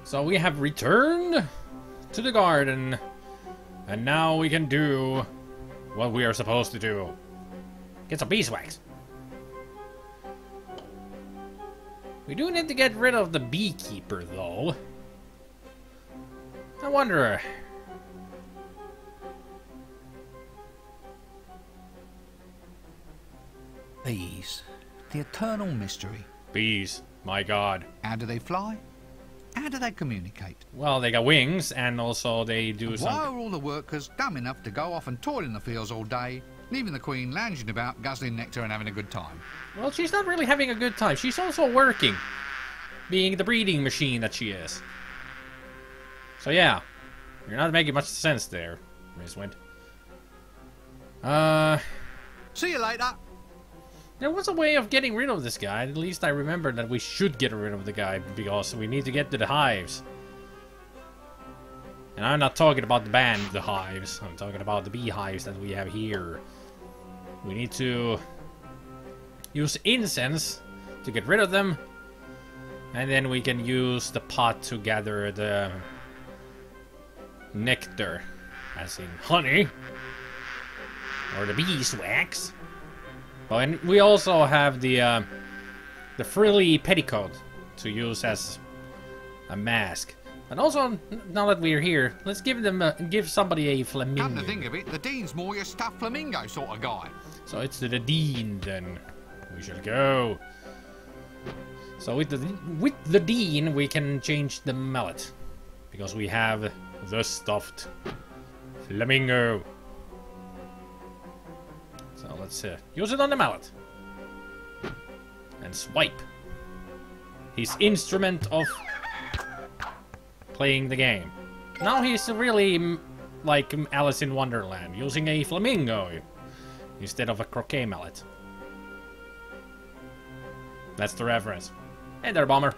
So we have returned to the garden. And now we can do what we are supposed to do. Get some beeswax. We do need to get rid of the beekeeper, though. I wonder... Bees. The eternal mystery. Bees. My god. How do they fly? How do they communicate? Well, they got wings, and also they do Why something. are all the workers dumb enough to go off and toil in the fields all day, leaving the queen lounging about, guzzling nectar and having a good time? Well, she's not really having a good time. She's also working. Being the breeding machine that she is. So yeah. You're not making much sense there, Miss Wind. See you later. There was a way of getting rid of this guy. At least I remember that we should get rid of the guy because we need to get to the hives. And I'm not talking about the band, the hives. I'm talking about the beehives that we have here. We need to use incense to get rid of them. And then we can use the pot to gather the nectar, as in honey. Or the beeswax. Oh, and we also have the frilly petticoat to use as a mask. And also, now that we're here, let's give somebody a flamingo. Come to think of it, the Dean's more your stuffed flamingo sort of guy. So it's to the Dean then. We shall go. So with the Dean, we can change the mallet because we have the stuffed flamingo. So let's use it on the mallet. And swipe. His instrument of playing the game. Now he's really like Alice in Wonderland, using a flamingo instead of a croquet mallet. That's the reference. Hey there, Bomber.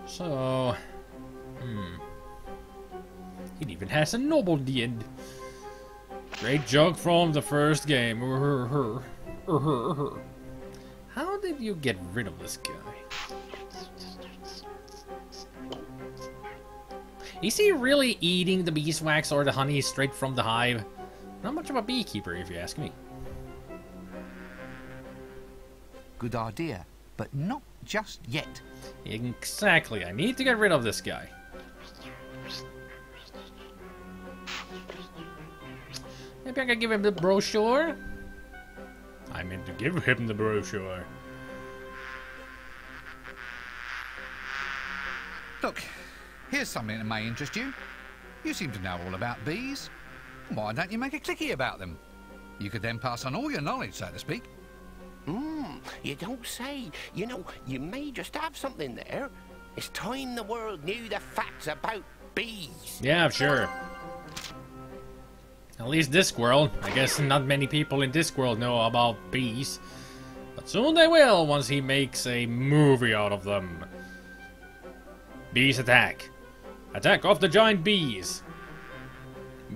So... It even has a noble end. Great joke from the first game. How did you get rid of this guy? Is he really eating the beeswax or the honey straight from the hive? Not much of a beekeeper, if you ask me. Good idea, but not just yet. Exactly. I need to get rid of this guy. Maybe I can give him the brochure? I meant to give him the brochure. Look, here's something that may interest you. You seem to know all about bees. Why don't you make a clicky about them? You could then pass on all your knowledge, so to speak. You don't say. You know, you may just have something there. It's time the world knew the facts about bees. Yeah, sure. At least Discworld. I guess not many people in Discworld know about bees. But soon they will once he makes a movie out of them. Bees attack. Attack of the giant bees.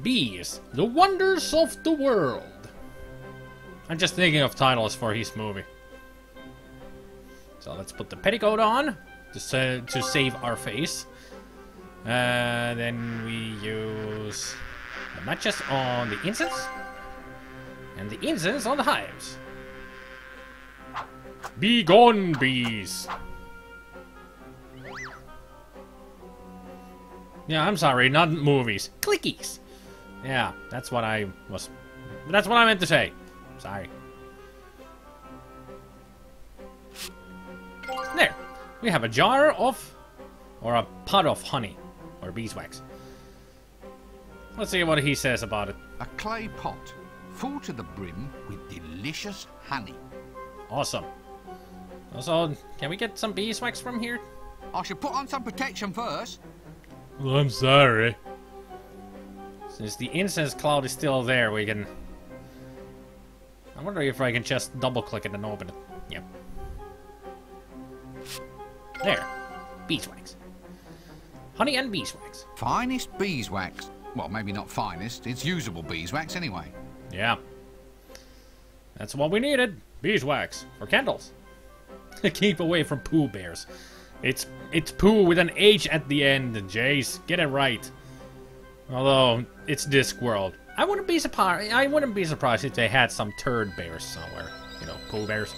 Bees, the wonders of the world. I'm just thinking of titles for his movie. So let's put the petticoat on to save our face. Then we use the matches on the incense. And the incense on the hives. Be gone, bees. Yeah, I'm sorry, not movies. Clickies. Yeah, that's what I meant to say. Sorry. There. We have a jar of... or a pot of honey. Or beeswax. Let's see what he says about it. A clay pot, full to the brim with delicious honey. Awesome. Also, can we get some beeswax from here? I should put on some protection first. Well, I'm sorry. Since the incense cloud is still there, we can... I wonder if I can just double-click it and open it. Yep. There. Beeswax. Honey and beeswax. Finest beeswax. Well, maybe not finest. It's usable beeswax anyway. Yeah. That's what we needed. Beeswax. For candles. Keep away from Pooh Bears. It's poo with an H at the end, Jace. Get it right. Although it's Discworld. I wouldn't be surprised if they had some turd bears somewhere. You know, poo bears.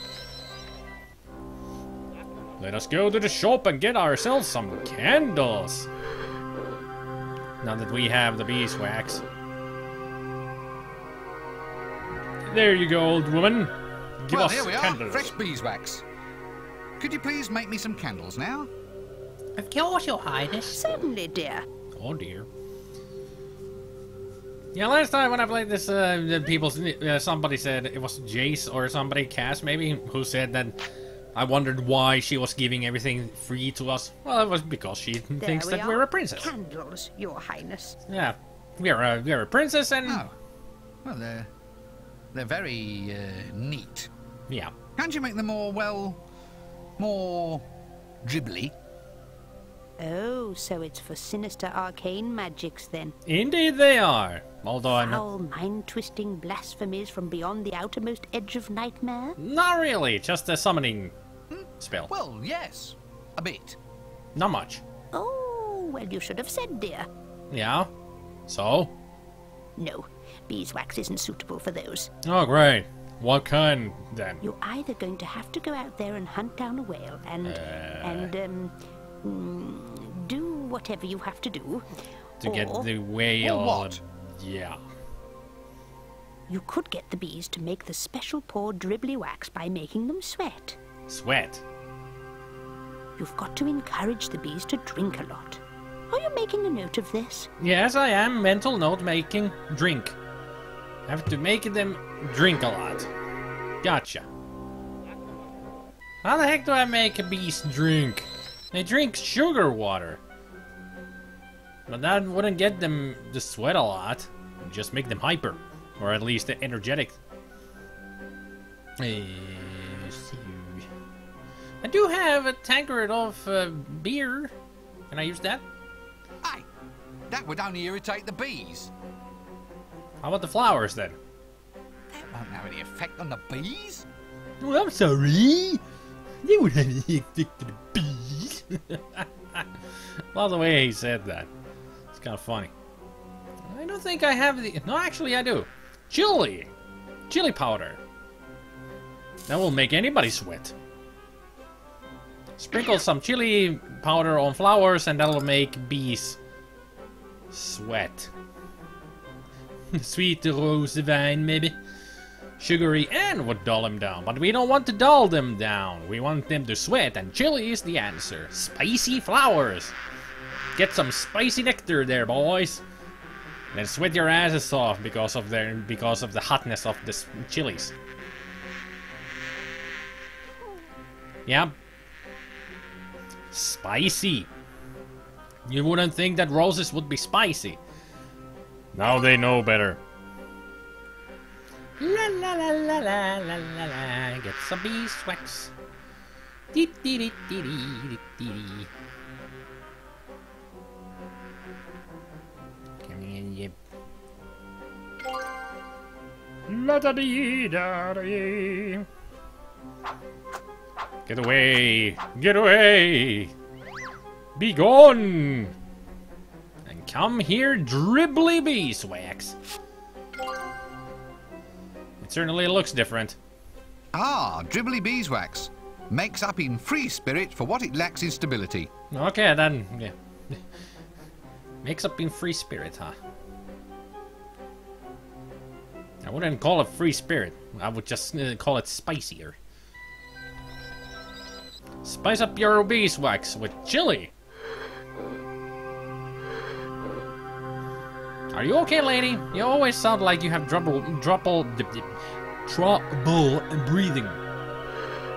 Let us go to the shop and get ourselves some candles. Now that we have the beeswax. There you go, old woman. Give us here we candles. are, fresh beeswax. Could you please make me some candles now? Of course, Your Highness. Certainly, dear. Oh dear. Yeah, last time when I played this, somebody said it was Jace or somebody, Cass maybe, who said that I wondered why she was giving everything free to us. Well, it was because she thinks that we're a princess. Candles, Your Highness. Yeah, we're a princess, and Oh, well, they're very neat. yeah. Can't you make them more, well, more dribbly? Oh, so it's for sinister arcane magics then. Indeed they are. Although I'm Foul, mind-twisting blasphemies from beyond the outermost edge of nightmare? not really, just a summoning spell. Well, yes, a bit. Not much. Oh, well, you should have said, dear. Yeah. So? No, beeswax isn't suitable for those. Oh, great. What kind, then? You're either going to have to go out there and hunt down a whale do whatever you have to do. To get or the whale. Or what? Yeah. you could get the bees to make the special poor dribbly wax by making them sweat. Sweat. You've got to encourage the bees to drink a lot. Are you making a note of this? Yes, I am. Mental note making. Drink. I have to make them drink a lot. Gotcha. How the heck do I make a beast drink? They drink sugar water. But that wouldn't get them to sweat a lot. It'd just make them hyper. Or at least energetic. I do have a tankard of beer. Can I use that? Aye, that would only irritate the bees. How about the flowers then? That won't have any effect on the bees. Oh, I'm sorry. They would have any effect on the bees. Love the way he said that. It's kind of funny. I don't think I have the... No, actually I do. Chili. Chili powder. That will make anybody sweat. Sprinkle some chili powder on flowers and that'll make bees sweat. Sweet rose wine, maybe. Sugary and would dull them down, but we don't want to dull them down. We want them to sweat, and chili is the answer. Spicy flowers. Get some spicy nectar there, boys. Then sweat your asses off because of the hotness of the chilies. Yeah. Spicy. You wouldn't think that roses would be spicy. Now they know better. La la la la la la la la. Get some beeswax. Dee dee dee dee dee dee dee. Come in, yep. La da dee da dee. Get away! Get away! Be gone! And come here, dribbly beeswax. It certainly looks different. Ah, dribbly beeswax. Makes up in free spirit for what it lacks in stability. Okay, then, yeah. Makes up in free spirit, huh? I wouldn't call it free spirit. I would just call it spicier. Spice up your beeswax with chili. Are you okay, lady? You always sound like you have trouble breathing.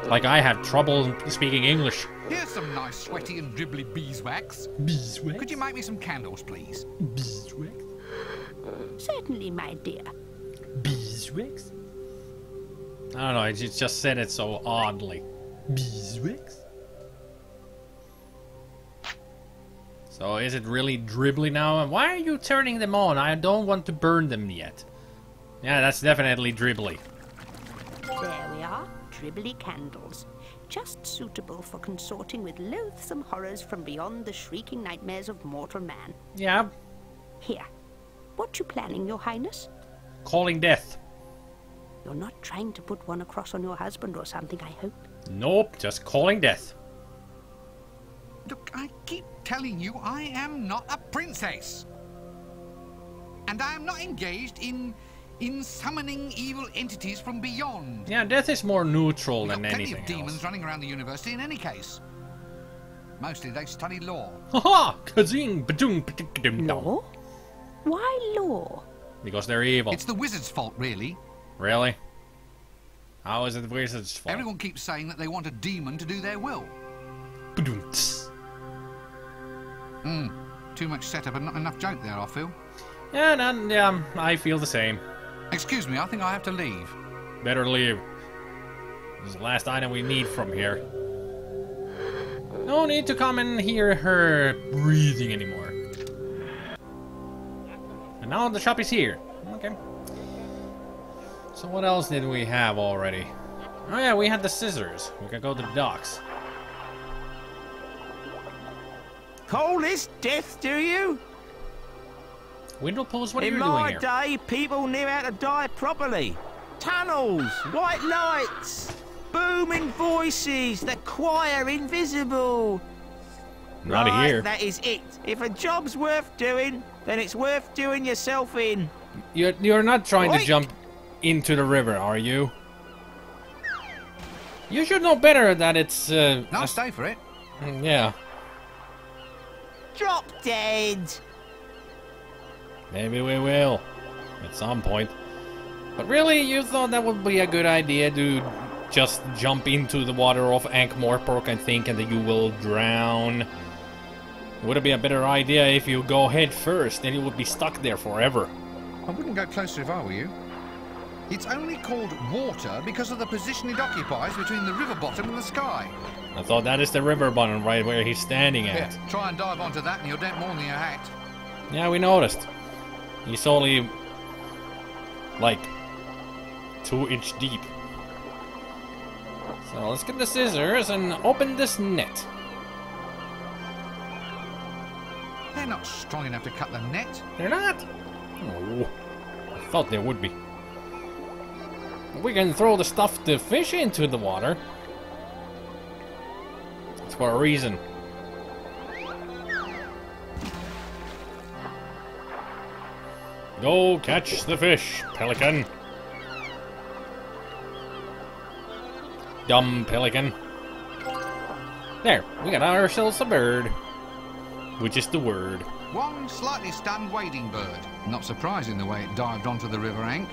Like I have trouble speaking English. Here's some nice sweaty and dribbly beeswax. Beeswax? Could you make me some candles, please? Beeswax? Certainly, my dear. Beeswax? I don't know, it just said it so oddly. Beeswax? So is it really dribbly now? Why are you turning them on? I don't want to burn them yet. Yeah, that's definitely dribbly. There we are, dribbly candles. just suitable for consorting with loathsome horrors from beyond the shrieking nightmares of mortal man. Yeah. Here. What you planning, Your Highness? Calling death. You're not trying to put one across on your husband or something, I hope. Nope, just calling death. Look, I keep telling you I am not a princess. And I am not engaged in summoning evil entities from beyond. Yeah, death is more neutral We've than got plenty anything of demons else. running around the university in any case. Mostly they study law. Haha! Kazing! Badung! Badum! Law? Why law? Because they're evil. It's the wizard's fault, really. Really? How is it the wizard's fault? Everyone keeps saying that they want a demon to do their will. Badum. Too much setup and not enough joke there, I feel. Yeah, I feel the same. Excuse me, I think I have to leave. Better leave. This is the last item we need from here. No need to come and hear her breathing anymore. And now the shop is here. Okay. So what else did we have already? Oh yeah, we had the scissors. We can go to the docks. Call this death, do you? Windlepools, what are In you doing my here? day, people knew how to die properly. Tunnels, white lights, booming voices, the choir invisible. Not Right, here. that is it. If a job's worth doing, then it's worth doing yourself in. You're not trying to Oink! jump into the river, are you? You should know better that it's No, stay for it. yeah. Drop dead. Maybe we will. At some point. But really, you thought that would be a good idea to just jump into the water of Ankh-Morpork and think that you will drown? Would it be a better idea if you go head first, then you would be stuck there forever? I wouldn't go closer if I were you. It's only called water because of the position it occupies between the river bottom and the sky. I thought that is the river bottom right where he's standing at. Here, try and dive onto that and you'll dent more than your hat. Yeah, we noticed. He's only like 2 inch deep. So let's get the scissors and open this net. They're not strong enough to cut the net. They're not? Oh, I thought they would be. We can throw the stuffed fish into the water. It's for a reason. Go catch the fish, pelican. Dumb pelican. There, we got ourselves a bird. Which is the word. One slightly stunned wading bird. Not surprising the way it dived onto the River Ankh.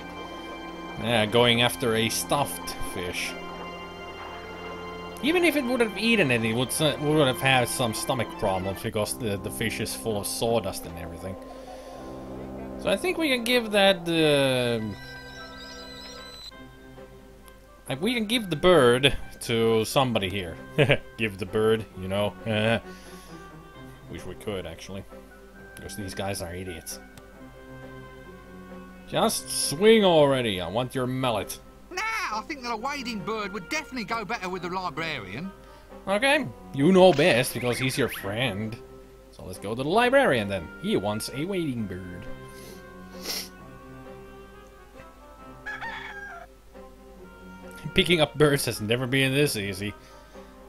Yeah, going after a stuffed fish. Even if it would have eaten it, it would have had some stomach problems because the fish is full of sawdust and everything. So I think we can give that we can give the bird to somebody here. Give the bird, you know. Wish we could, actually. Because these guys are idiots. Just swing already. I want your mallet. Nah, I think that a wading bird would definitely go better with the librarian. Okay, you know best because he's your friend. So let's go to the librarian then. He wants a wading bird. Picking up birds has never been this easy.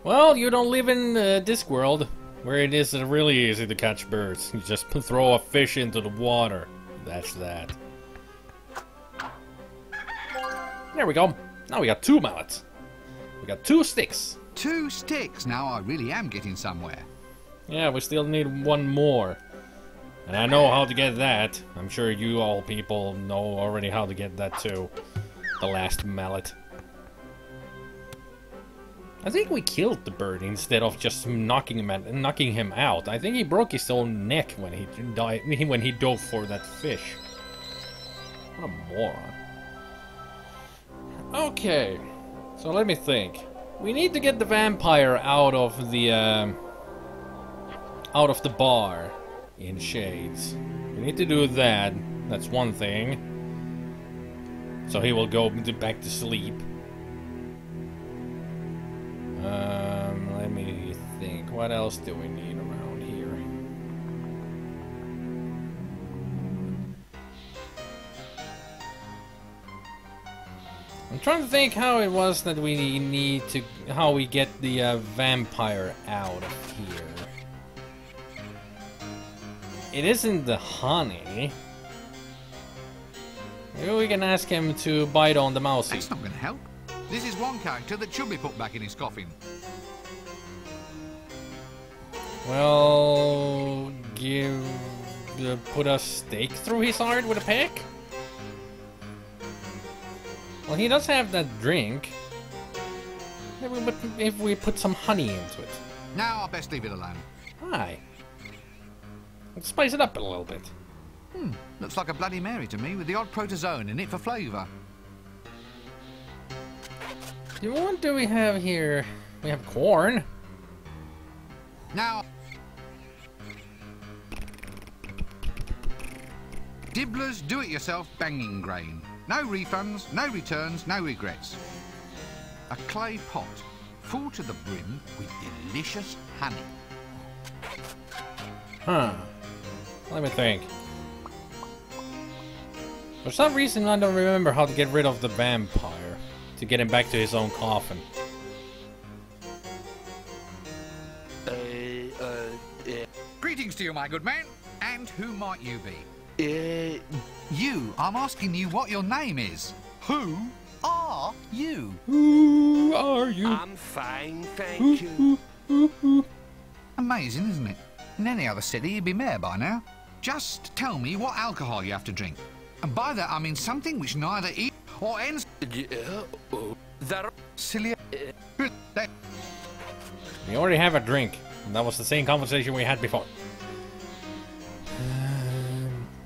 Well, you don't live in Discworld, where it is really easy to catch birds. You just throw a fish into the water. That's that. There we go. Now we got 2 mallets. We got 2 sticks. 2 sticks. Now I really am getting somewhere. Yeah, we still need 1 more. And I know how to get that. I'm sure you all people know already how to get that too. The last mallet. I think we killed the bird instead of just knocking him out. I think he broke his own neck when he died, when he dove for that fish. What a moron. Okay, so let me think. We need to get the vampire out of the bar in Shades. We need to do that. That's one thing. So he will go back to sleep. Let me think. What else do we need around here? I'm trying to think how it was that we need to... how we get the vampire out of here. It isn't the honey. Maybe we can ask him to bite on the mousey. That's not going to help. This is one character that should be put back in his coffin. Well, put a stake through his heart with a pick? Well, he does have that drink. Maybe if we put some honey into it. Now I'll best leave it alone. Hi. Let's spice it up a little bit. Looks like a Bloody Mary to me, with the odd protozoan in it for flavour. What do we have here? We have corn. Now... Dibbler's do-it-yourself banging grain. No refunds, no returns, no regrets. A clay pot, full to the brim with delicious honey. Huh. Let me think. For some reason, I don't remember how to get rid of the vampire. To get him back to his own coffin. Greetings to you, my good man. And who might you be? You. I'm asking you what your name is. Who are you? Who are you? I'm fine, thank you. Amazing, isn't it? In any other city, you'd be mayor by now. Just tell me what alcohol you have to drink. And by that, I mean something which neither eats or ends... Silly... We already have a drink. And that was the same conversation we had before.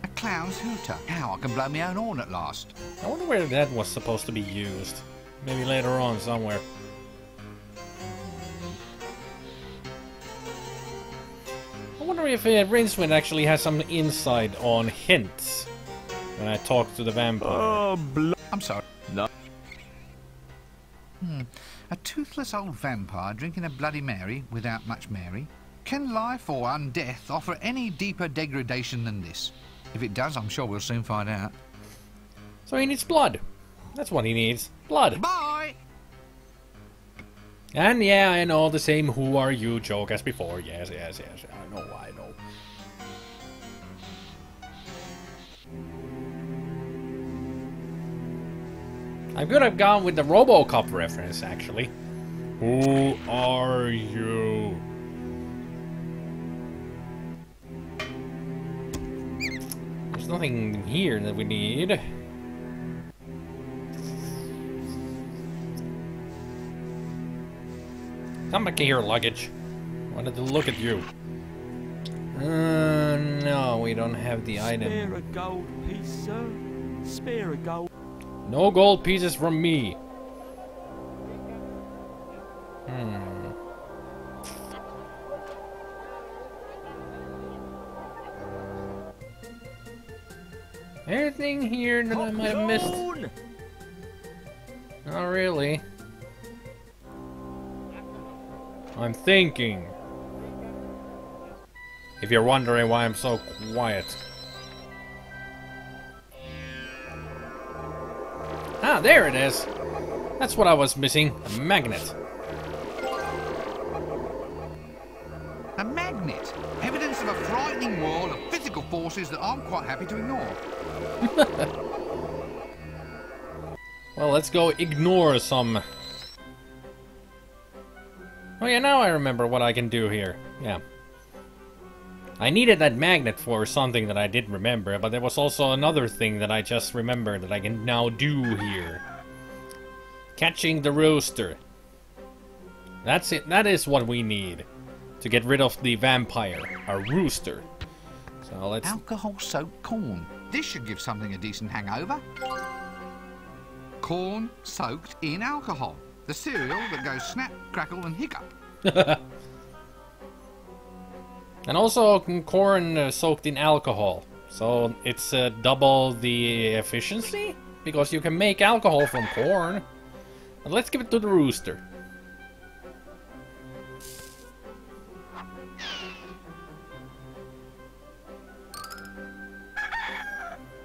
A clown's hooter. How I can blow my own horn at last. I wonder where that was supposed to be used. Maybe later on somewhere. I wonder if Rincewind actually has some insight on hints when I talk to the vampire. Oh, I'm sorry. No. A toothless old vampire drinking a Bloody Mary without much Mary? Can life or undeath offer any deeper degradation than this? If it does, I'm sure we'll soon find out. So he needs blood. That's what he needs. Blood. Bye! And yeah, I know the same who are you joke as before. Yes. I know. I could have gone with the RoboCop reference, actually. Who are you? There's nothing here that we need. Come back here, luggage. Wanted to look at you. No, we don't have the item. Spare a gold piece, sir. Spare a gold. No gold pieces from me. Anything here that I might have missed? Not really. I'm thinking. If you're wondering why I'm so quiet. Ah, there it is. That's what I was missing. A magnet. A magnet. Evidence of a frightening world of physical forces that I'm quite happy to ignore. Well, let's go ignore some. Oh yeah, now I remember what I can do here. Yeah. I needed that magnet for something that I did remember, but there was also another thing that I just remembered that I can now do here. Catching the rooster. That's it. That is what we need to get rid of the vampire. A rooster. So let's... Alcohol-soaked corn. This should give something a decent hangover. Corn soaked in alcohol. The cereal that goes snap, crackle and hiccup. And also corn soaked in alcohol. So it's double the efficiency? Because you can make alcohol from corn. But let's give it to the rooster.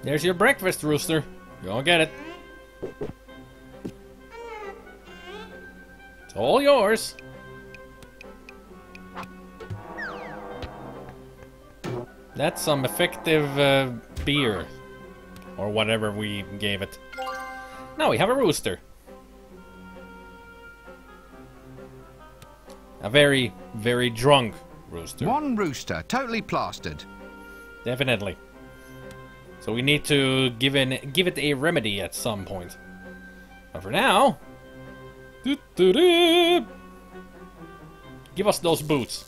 There's your breakfast, Rooster. Go get it. It's all yours. That's some effective beer. Or whatever we gave it. Now we have a rooster. A very, very drunk rooster. One rooster, totally plastered. Definitely. So we need to give it a remedy at some point. But for now... Give us those boots.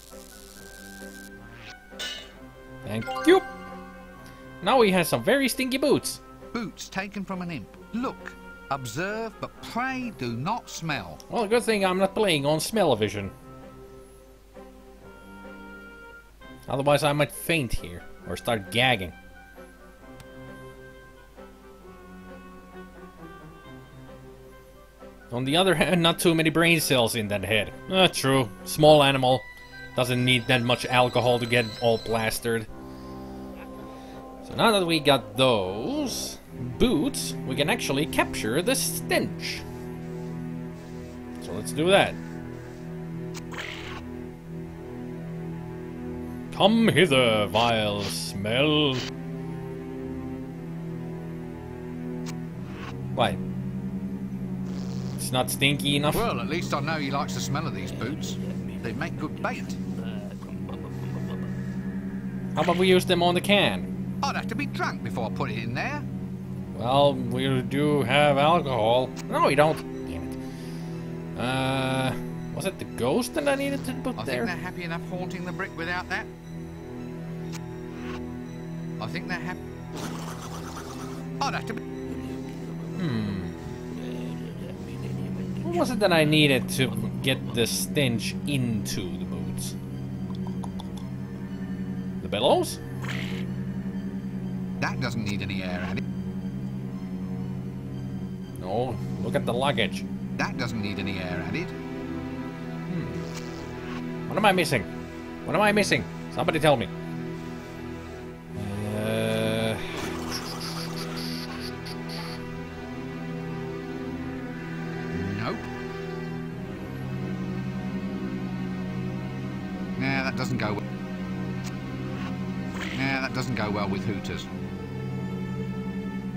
Thank you. Now he has some very stinky boots. Boots taken from an imp. Look, observe, but pray do not smell. Well, good thing I'm not playing on smell-o-vision. Otherwise I might faint here, or start gagging. On the other hand, not too many brain cells in that head. True. Small animal. Doesn't need that much alcohol to get all plastered. So now that we got those boots, we can actually capture the stench. So let's do that. Come hither, vile smell. Why? It's not stinky enough? Well, at least I know he likes the smell of these boots. They make good bait. How about we use them on the can? I'd have to be drunk before I put it in there. Well, we do have alcohol. No, we don't. Damn it. Was it the ghost that I needed to put I there? think they're happy enough haunting the brick without that. I think they're happy. I'd have to be... What was it that I needed to get the stench into the boots? The bellows? That doesn't need any air added. No, look at the luggage. That doesn't need any air added. What am I missing? What am I missing? Somebody tell me. Nope. Nah, that doesn't go well. Nah, that doesn't go well with Hooters.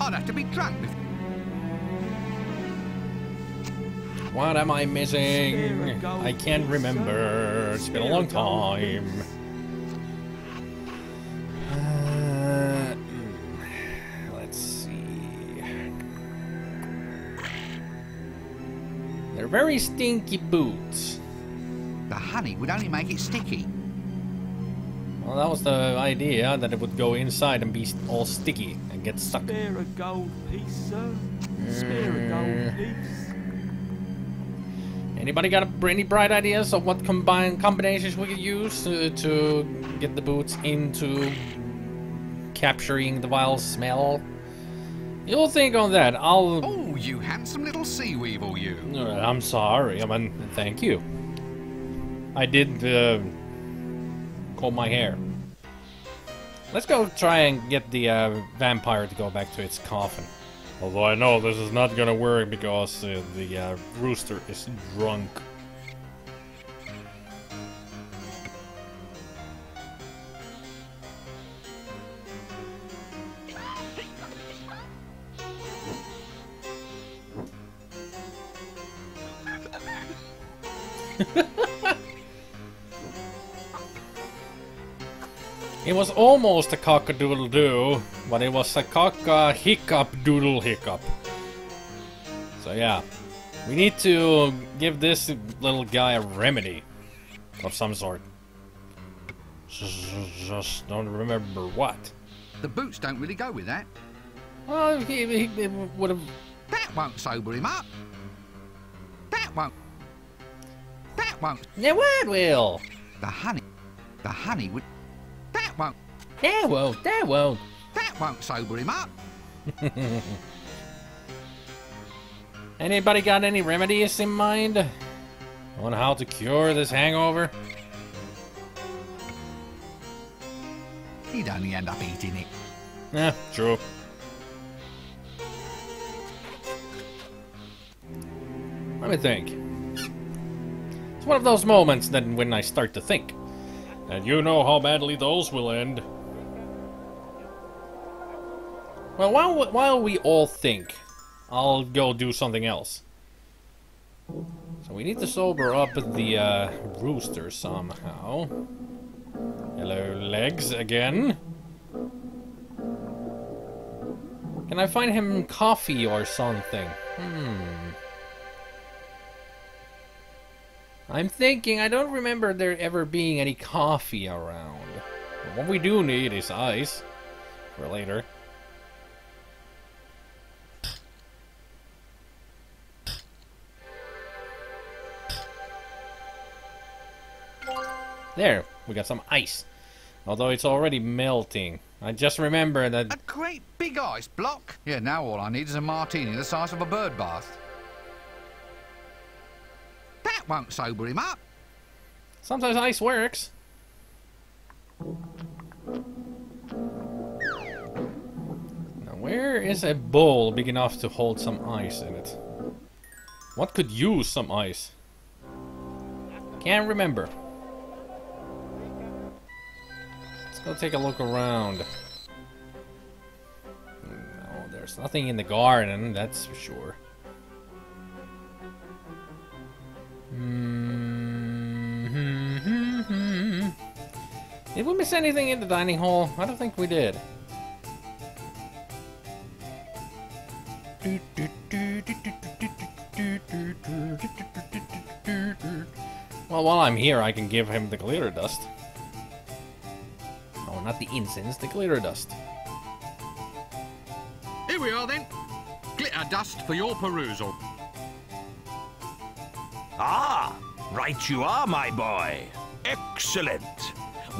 I'd have to be drunk before... What am I missing? I can't remember. It's been a long time. Let's see. They're very stinky boots. The honey would only make it sticky. Well, that was the idea, that it would go inside and be all sticky and get stuck. Spare a gold piece, sir. Spare a gold piece. Anybody got any bright ideas of what combinations we could use to get the boots into capturing the vile smell? You'll think on that. Oh, you handsome little sea weevil, you. I'm sorry. I mean, thank you. I did comb my hair. Let's go try and get the vampire to go back to its coffin. Although I know this is not gonna work because the rooster is drunk. It was almost a cock-a-doodle-doo, but it was a cock-a-hiccup-doodle-hiccup. So yeah, we need to give this little guy a remedy of some sort. Just don't remember what. The boots don't really go with that. Well, he would have... That won't sober him up. That won't. That won't. Yeah, what will? The honey would... That won't. That won't. That won't sober him up. Anybody got any remedies in mind on how to cure this hangover? He'd only end up eating it. Yeah, true. Let me think. It's one of those moments then when I start to think. And you know how badly those will end. Well, while we all think, I'll go do something else. So we need to sober up the rooster somehow. Hello, legs again. Can I find him coffee or something? I'm thinking, I don't remember there ever being any coffee around. But what we do need is ice. For later. There, we got some ice. Although it's already melting. I just remember that... A great big ice block? Yeah, now all I need is a martini the size of a bird bath. That won't sober him up. Sometimes ice works. Now, where is a bowl big enough to hold some ice in it? What could use some ice? Can't remember. Let's go take a look around. No, there's nothing in the garden, that's for sure. Did we miss anything in the dining hall? I don't think we did. Well, while I'm here, I can give him the glitter dust. No, not the incense, the glitter dust. Here we are then. Glitter dust for your perusal. Ah, right you are, my boy. Excellent.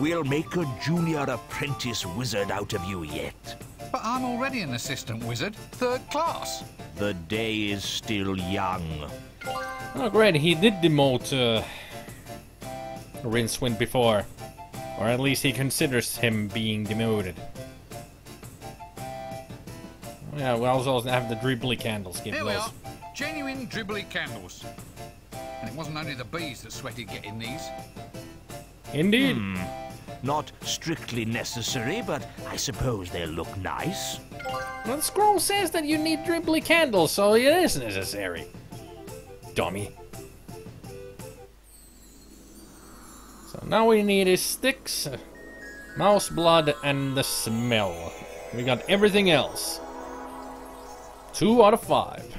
We'll make a junior apprentice wizard out of you yet. But I'm already an assistant wizard, 3rd class. The day is still young. Oh, great, he did demote Rincewind before. Or at least he considers him being demoted. Yeah, we also have the dribbly candles. Give Here those. we are. Genuine dribbly candles. And it wasn't only the bees that sweated getting these. Indeed. Not strictly necessary, but I suppose they'll look nice. Well, the scroll says that you need dribbly candles, so it is necessary. Dummy. So now we need is sticks, mouse blood, and the smell. We got everything else. 2 out of 5.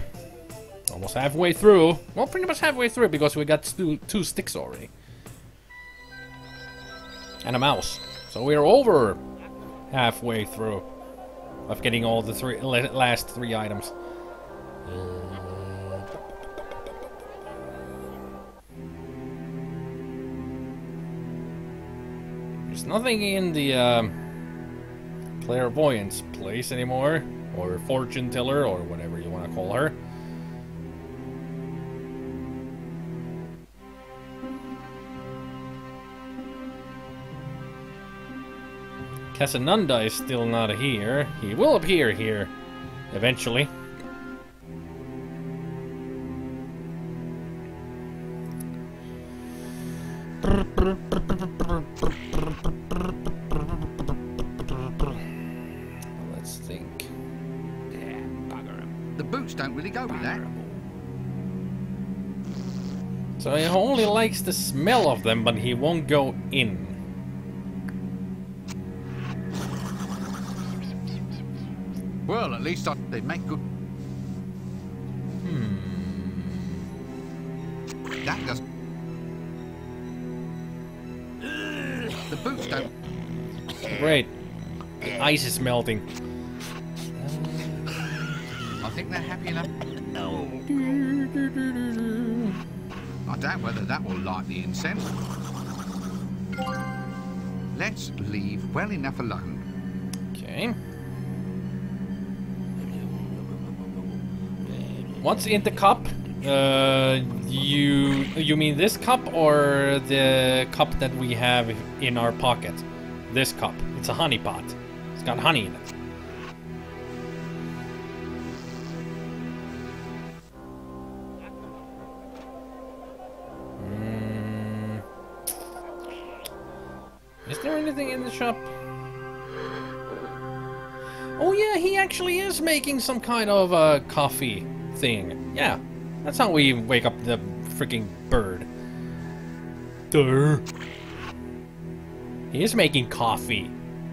Almost halfway through. Well, pretty much halfway through because we got two sticks already. And a mouse. So we're over halfway through of getting all the last 3 items. There's nothing in the clairvoyance place anymore, or fortune teller, or whatever you want to call her. Casanunda is still not here. He will appear here eventually. Let's think. Yeah, bugger 'em. The boots don't really go with that. So he only likes the smell of them, but he won't go in. Well, at least they make good... That does... The boots don't... Great. The ice is melting. I think they're happy enough. I doubt whether that will light the incense. Let's leave well enough alone. Okay. What's in the cup? You mean this cup or the cup that we have in our pocket? This cup. It's a honey pot. It's got honey in it. Is there anything in the shop? Oh yeah, he actually is making some kind of a coffee thing. Yeah, that's how we wake up the freaking bird. Durr. He is making coffee.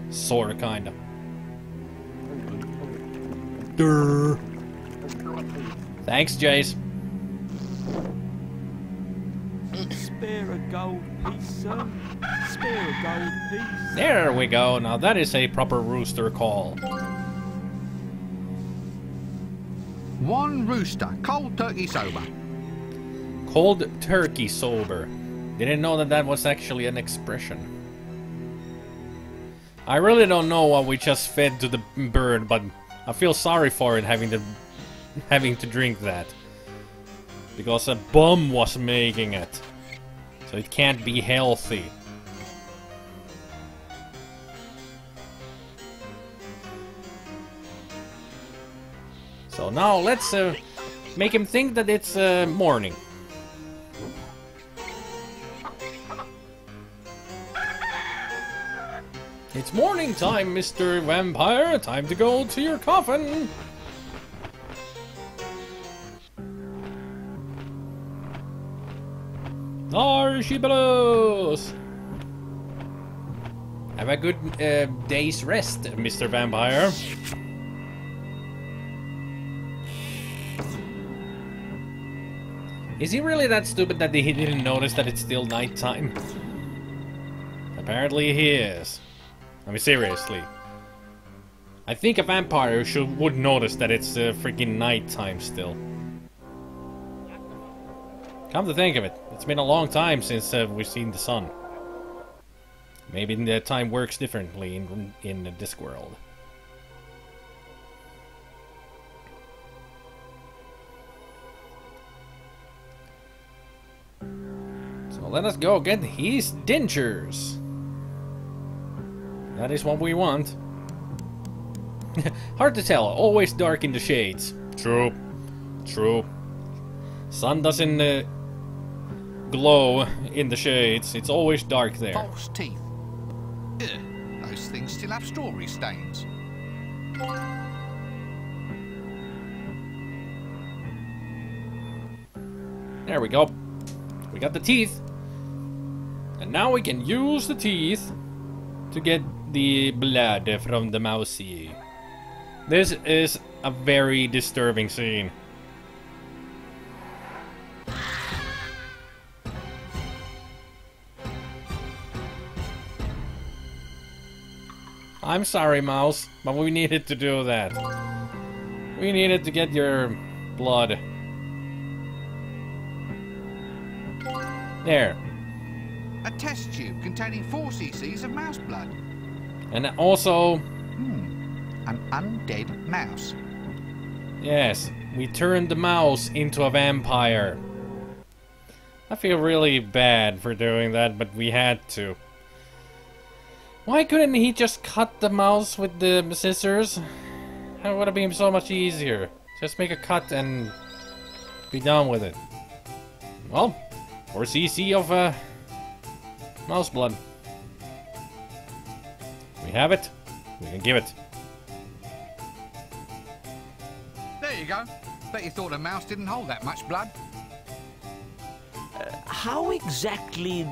Sorta, kinda. Durr. Thanks, Jace. Spare a gold piece, sir. Spare a gold piece. There we go. Now that is a proper rooster call. One rooster, cold turkey sober. Cold turkey sober. Didn't know that that was actually an expression. I really don't know what we just fed to the bird, but I feel sorry for it having to drink that. Because a bum was making it. So it can't be healthy. So now let's make him think that it's morning. It's morning time, Mr. Vampire. Time to go to your coffin. There she bellows. Have a good day's rest, Mr. Vampire. Is he really that stupid that he didn't notice that it's still nighttime? Apparently he is. I mean, seriously. I think a vampire would notice that it's freaking nighttime still. Come to think of it, it's been a long time since we've seen the sun. Maybe the time works differently in the Discworld. So let us go get his dentures. That is what we want. Hard to tell, always dark in the shades. True. True. Sun doesn't glow in the shades, it's always dark there. False teeth. Ugh, those things still have strawberry stains. There we go. We got the teeth. And now we can use the teeth to get the blood from the mousey. This is a very disturbing scene. I'm sorry, Mouse, but we needed to do that. We needed to get your blood. There. A test tube containing 4 cc's of mouse blood. And also... An undead mouse. Yes, we turned the mouse into a vampire. I feel really bad for doing that, but we had to. Why couldn't he just cut the mouse with the scissors? That would have been so much easier. Just make a cut and be done with it. Well, 4 cc of mouse blood. We have it. We can give it. There you go. Bet you thought a mouse didn't hold that much blood. How exactly...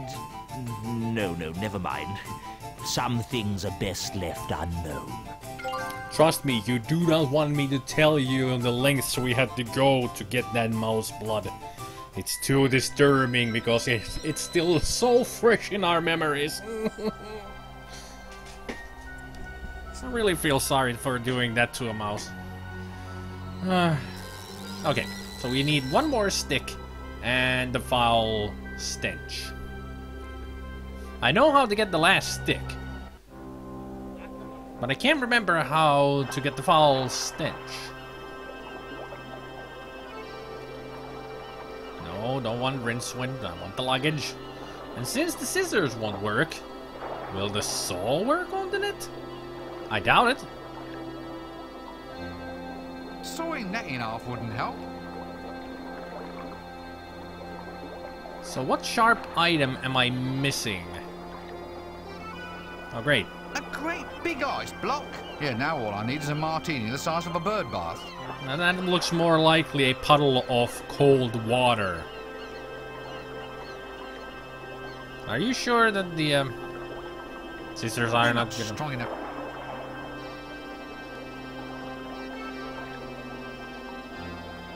No, never mind. Some things are best left unknown. Trust me, you do not want me to tell you the lengths we had to go to get that mouse blood. It's too disturbing because it's still so fresh in our memories. I really feel sorry for doing that to a mouse. Okay, so we need one more stick and the foul stench. I know how to get the last stick, but I can't remember how to get the foul stench. No, don't want Rincewind, I want the luggage. And since the scissors won't work, will the saw work on the net? I doubt it. Sawing that in half wouldn't help. So what sharp item am I missing? Oh, great. A great big ice block. Yeah, now all I need is a martini the size of a bird bath. Now that looks more likely a puddle of cold water. Are you sure that the scissors are not gonna... strong enough.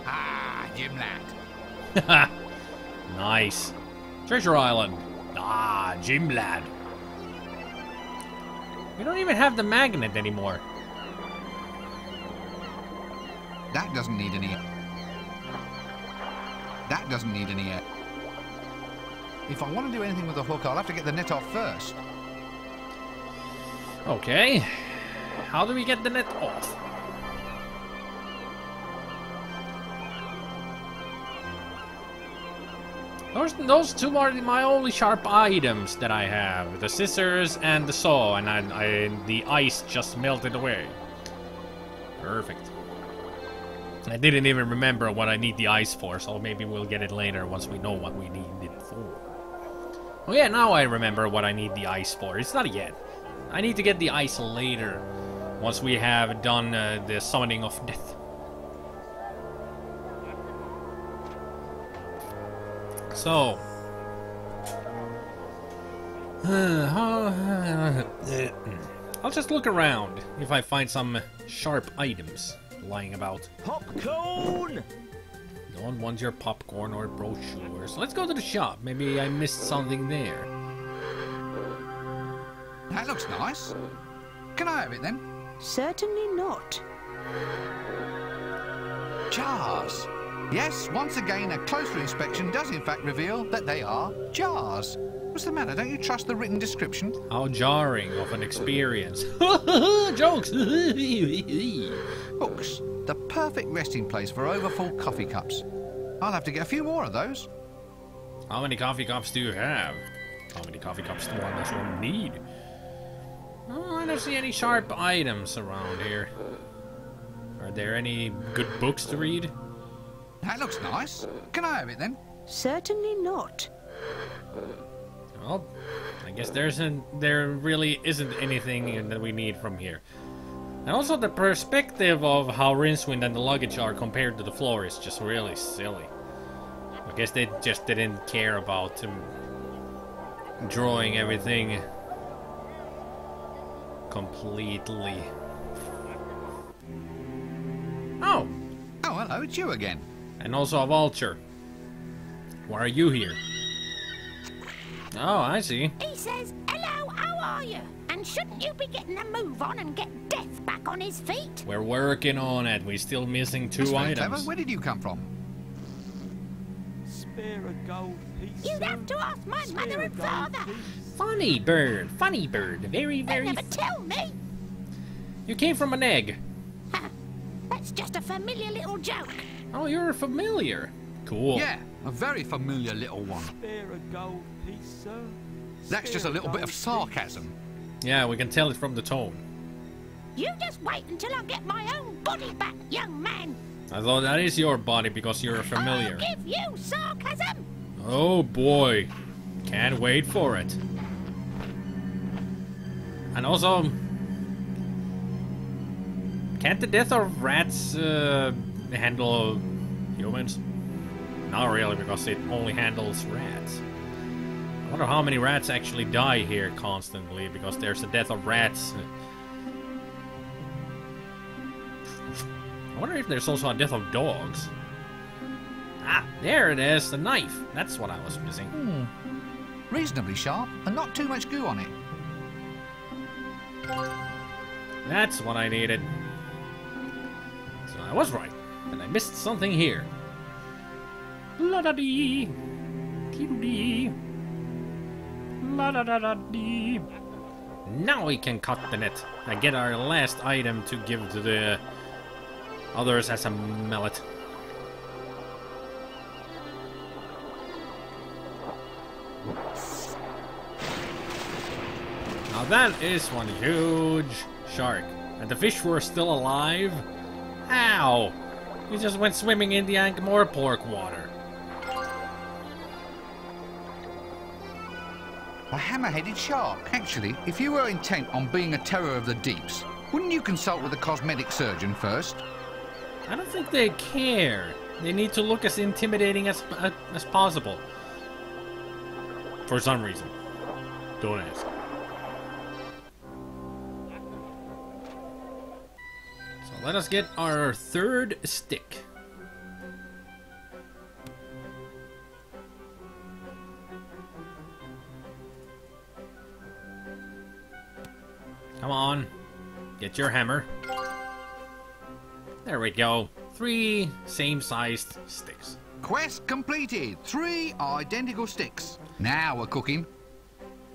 Ah, Jim lad. Nice. Treasure Island. Ah, Jim lad. We don't even have the magnet anymore. That doesn't need any. That doesn't need any. If I want to do anything with the hook, I'll have to get the net off first. Okay. How do we get the net off? Those two are my only sharp items that I have. The scissors and the saw, and the ice just melted away. Perfect. I didn't even remember what I need the ice for, so maybe we'll get it later once we know what we need it for. Oh yeah, now I remember what I need the ice for. It's not yet. I need to get the ice later, once we have done the summoning of death. So, I'll just look around if I find some sharp items lying about. Popcorn! Don't want your popcorn or brochures. Let's go to the shop. Maybe I missed something there. That looks nice. Can I have it then? Certainly not. Jars. Yes, once again, a closer inspection does in fact reveal that they are jars. What's the matter? Don't you trust the written description? How jarring of an experience. Jokes! Books. The perfect resting place for overfull coffee cups. I'll have to get a few more of those. How many coffee cups do you have? How many coffee cups do one need? Oh, I don't see any sharp items around here. Are there any good books to read? That looks nice. Can I have it then? Certainly not. Well, I guess there really isn't anything that we need from here. And also the perspective of how Rincewind and the luggage are compared to the floor is just really silly. I guess they just didn't care about drawing everything completely. Oh! Oh, hello, it's you again. And also a vulture. Why are you here? Oh, I see. He says, hello, how are you? And shouldn't you be getting a move on and get Death back on his feet? We're working on it. We're still missing That's two very items. clever. Where did you come from? Spare a gold piece. You'd have to ask my mother and father. Funny bird. Very, They very... never tell me. You came from an egg. Ha, that's just a familiar little joke. Oh, you're familiar. Cool. Yeah, a very familiar little one. Spare a gold piece, sir. That's just a little bit of sarcasm. Yeah, we can tell it from the tone. You just wait until I get my own body back, young man. Although that is your body because you're familiar. I'll give you sarcasm. Oh boy. Can't wait for it. And also... Can't the death of rats handle humans? Not really, because it only handles rats. I wonder how many rats actually die here constantly, because there's a death of rats. I wonder if there's also a death of dogs. Ah, there it is, the knife. That's what I was missing. Reasonably sharp and not too much goo on it. That's what I needed. So I was right, and I missed something here. La-da-dee. Dee-dee. La-da-da-da-dee. Now we can cut the net and get our last item to give to the others as a mallet. Now that is one huge shark. And the fish were still alive? Ow! We just went swimming in the Ankh-Morpork water. A hammer-headed shark. Actually, if you were intent on being a terror of the deeps, wouldn't you consult with a cosmetic surgeon first? I don't think they care. They need to look as intimidating as possible. For some reason. Don't ask. So let us get our third stick. Come on. Get your hammer. There we go. 3 same-sized sticks. Quest completed. 3 identical sticks. Now we're cooking.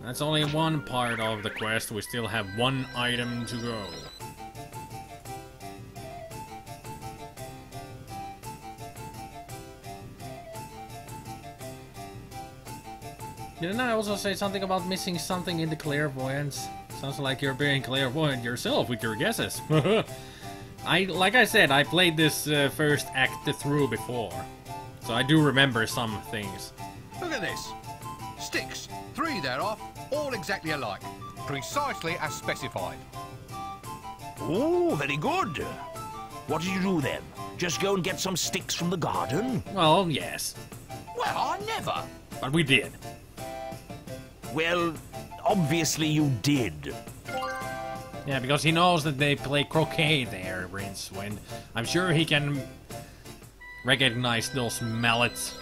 That's only one part of the quest. We still have 1 item to go. Didn't I also say something about missing something in the clairvoyance? Sounds like you're being clairvoyant yourself with your guesses. Like I said, I played this first act through before. So I do remember some things. Look at this. Sticks. 3 thereof, all exactly alike. Precisely as specified. Oh, very good. What did you do then? Just go and get some sticks from the garden? Well, yes. Well, I never. But we did. Well, obviously you did. Yeah, because he knows that they play croquet there, Rincewind. I'm sure he can recognize those mallets.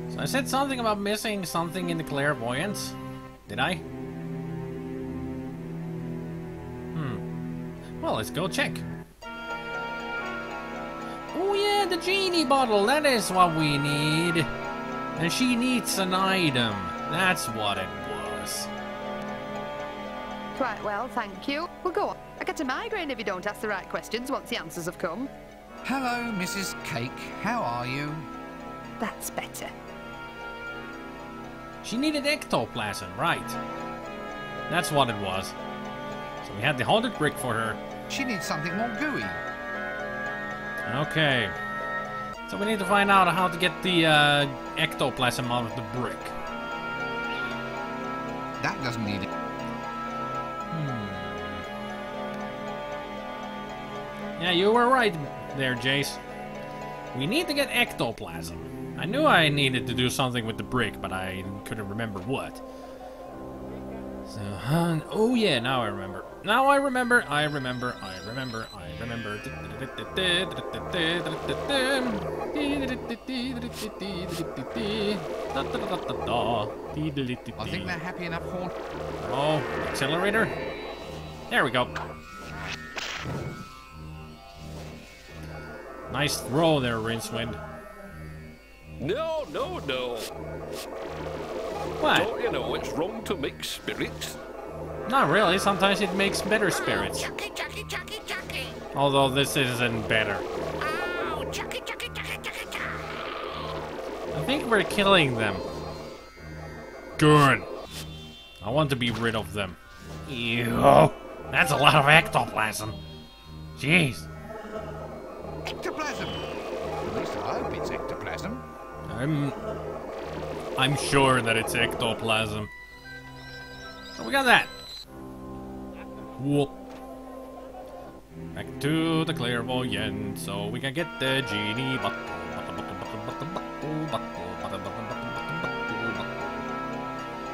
So I said something about missing something in the clairvoyance. Did I? Well, let's go check. Oh yeah, the genie bottle, that is what we need. And she needs an item. That's what it was. Quite well, thank you. Well, go on. I get a migraine if you don't ask the right questions once the answers have come. Hello, Mrs. Cake. How are you? That's better. She needed ectoplasm, right. That's what it was. So we had the haunted brick for her. She needs something more gooey. Okay. So we need to find out how to get the ectoplasm out of the brick. That doesn't need it. Yeah, you were right there, Jace. We need to get ectoplasm. I knew I needed to do something with the brick, but I couldn't remember what. So, oh yeah, now I remember. Now I remember. I think they're happy enough for... Oh, accelerator. There we go. Nice throw there, Rincewind. No, no, no. What? Don't you know it's wrong to mix spirits? Not really. Sometimes it makes better spirits. Chucky, chucky, chucky, chucky. Although this isn't better. Oh, chucky, chucky, chucky, chucky, chucky. I think we're killing them. Good. I want to be rid of them. Ew. That's a lot of ectoplasm. Jeez. Ectoplasm! At least I hope it's ectoplasm. I'm sure that it's ectoplasm. So we got that. Whoop. Back to the clairvoyant, so we can get the genie bottle.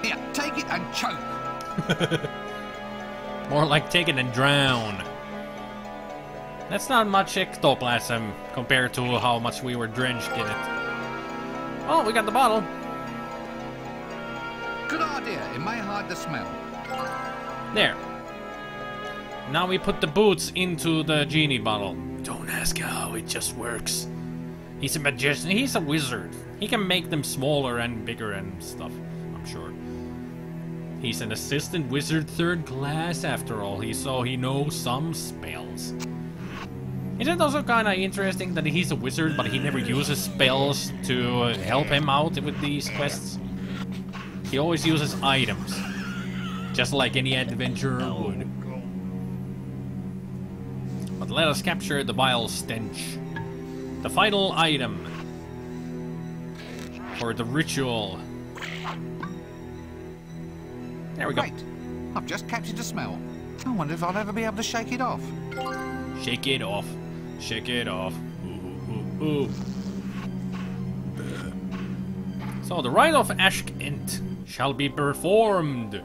Here, take it and choke. More like take it and drown. That's not much ectoplasm compared to how much we were drenched in it. Oh, we got the bottle. Good idea. It may hide the smell. There. Now we put the boots into the genie bottle. Don't ask how, it just works. He's a magician. He's a wizard. He can make them smaller and bigger and stuff, I'm sure. He's an assistant wizard 3rd class after all, so he knows some spells. Isn't it also kind of interesting that he's a wizard, but he never uses spells to help him out with these quests? He always uses items, just like any adventurer would. But But let us capture the vile stench. The final item for the ritual. There we go. Great. I've just captured a smell. I wonder if I'll ever be able to shake it off. Shake it off. Shake it off. Ooh, ooh, ooh. So the rite of Ashkent shall be performed.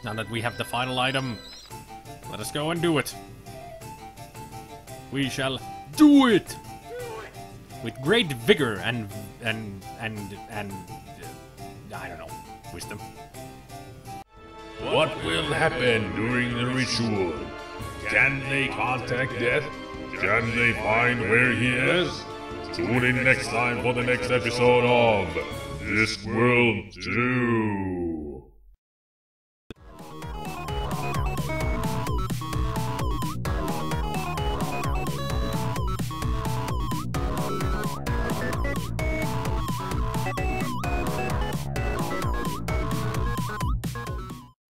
Now that we have the final item, let us go and do it. We shall do it with great vigor and I don't know, wisdom. What will happen during the ritual? Can they contact Death? Can they find where he is? Tune in next time for the next episode of Discworld 2.